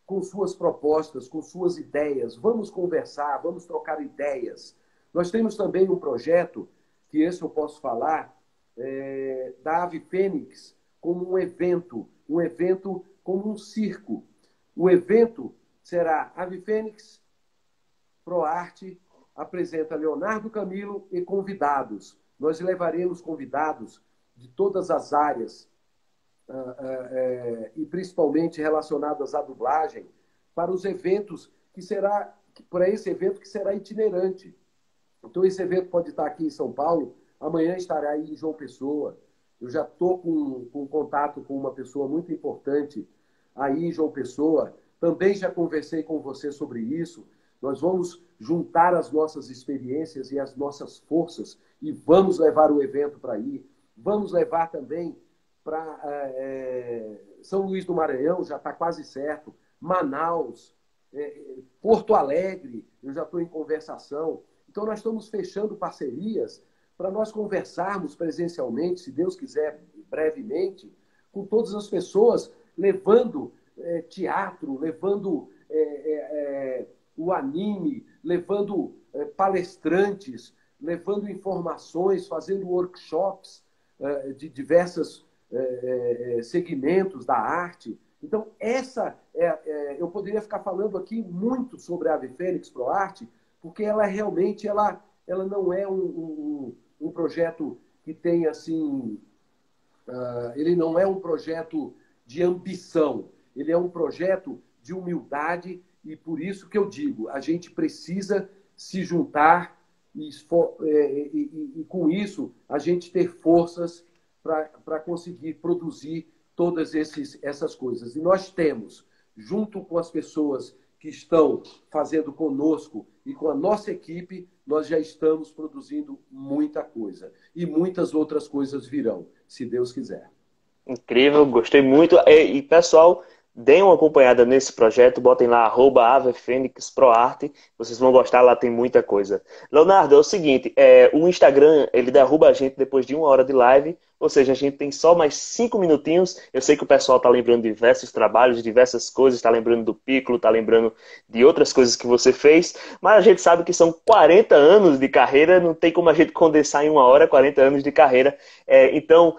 com suas propostas, com suas ideias. Vamos conversar, vamos trocar ideias. Nós temos também um projeto, que esse eu posso falar, da Ave Fênix, como um evento como um circo. O evento será Ave Fênix Pro Arte apresenta Leonardo Camilo e convidados. Nós levaremos convidados de todas as áreas, e principalmente relacionadas à dublagem, para os eventos para esse evento que será itinerante. Então, esse evento pode estar aqui em São Paulo, amanhã estará aí em João Pessoa. Eu já estou com contato com uma pessoa muito importante aí em João Pessoa. Também já conversei com você sobre isso. Nós vamos juntar as nossas experiências e as nossas forças e vamos levar o evento para aí. Vamos levar também para São Luís do Maranhão, já está quase certo. Manaus, Porto Alegre, eu já estou em conversação. Então, nós estamos fechando parcerias para nós conversarmos presencialmente, se Deus quiser, brevemente, com todas as pessoas, levando teatro, levando o anime, levando palestrantes, levando informações, fazendo workshops de diversos segmentos da arte. Então, eu poderia ficar falando aqui muito sobre a Ave Fênix Pro Arte, porque ela realmente ela não é um projeto que tem assim... ele não é um projeto de ambição, ele é um projeto de humildade e por isso que eu digo, a gente precisa se juntar e com isso a gente ter forças para conseguir produzir todas essas coisas. E nós temos, junto com as pessoas que estão fazendo conosco e com a nossa equipe, nós já estamos produzindo muita coisa. E muitas outras coisas virão, se Deus quiser. Incrível, gostei muito. E pessoal, deem uma acompanhada nesse projeto, botem lá @avefenixproarte, vocês vão gostar, lá tem muita coisa. Leonardo, é o seguinte, o Instagram, ele derruba a gente depois de 1 hora de live, Ou seja, a gente tem só mais 5 minutinhos. Eu sei que o pessoal está lembrando de diversos trabalhos, diversas coisas, está lembrando do Piccolo, está lembrando de outras coisas que você fez, mas a gente sabe que são 40 anos de carreira, não tem como a gente condensar em uma hora 40 anos de carreira. Então,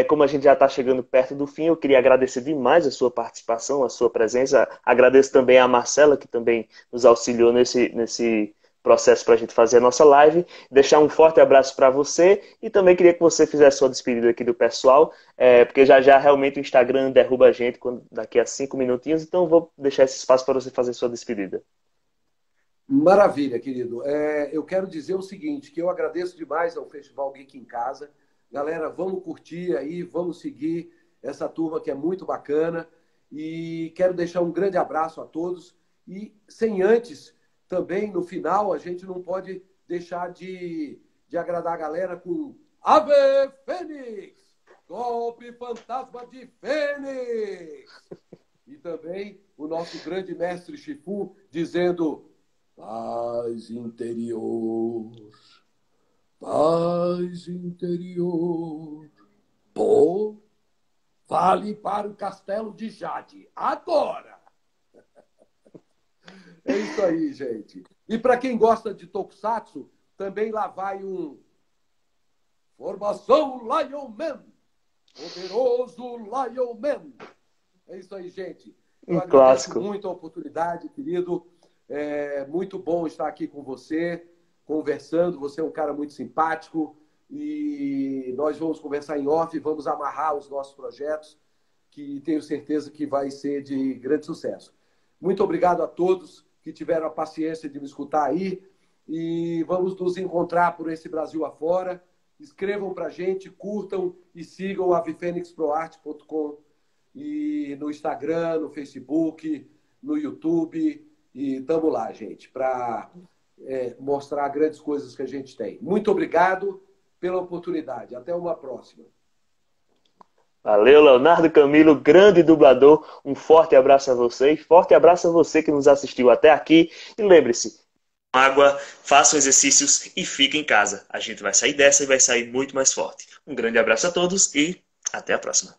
como a gente já está chegando perto do fim, eu queria agradecer demais a sua participação, a sua presença. Agradeço também a Marcela, que também nos auxiliou nesse processo para a gente fazer a nossa live. Deixar um forte abraço para você e também queria que você fizesse sua despedida aqui do pessoal, porque já já realmente o Instagram derruba a gente daqui a 5 minutinhos, então vou deixar esse espaço para você fazer sua despedida. Maravilha, querido. Eu quero dizer o seguinte, que eu agradeço demais ao Festival Geek em Casa. Galera, vamos curtir aí, vamos seguir essa turma que é muito bacana. E quero deixar um grande abraço a todos. E sem antes, também no final, a gente não pode deixar de agradar a galera com Ave Fênix! Golpe fantasma de Fênix! E também o nosso grande mestre Shifu dizendo: paz interior, paz interior. Pô, vale para o castelo de Jade, agora! É isso aí, gente. E para quem gosta de Tokusatsu, também lá vai um Formação Lion Man, poderoso Lion Man. É isso aí, gente. Eu Um agradeço clássico. muito a oportunidade, querido. É muito bom estar aqui com você, conversando. Você é um cara muito simpático e nós vamos conversar em off e vamos amarrar os nossos projetos, que tenho certeza que vai ser de grande sucesso. Muito obrigado a todos que tiveram a paciência de me escutar aí e vamos nos encontrar por esse Brasil afora. Escrevam para a gente, curtam e sigam a avifenixproarte.com e no Instagram, no Facebook, no YouTube. E estamos lá, gente, para mostrar grandes coisas que a gente tem. Muito obrigado pela oportunidade. Até uma próxima. Valeu, Leonardo Camilo, grande dublador. Um forte abraço a você e forte abraço a você que nos assistiu até aqui. E lembre-se, água, façam exercícios e fiquem em casa. A gente vai sair dessa e vai sair muito mais forte. Um grande abraço a todos e até a próxima.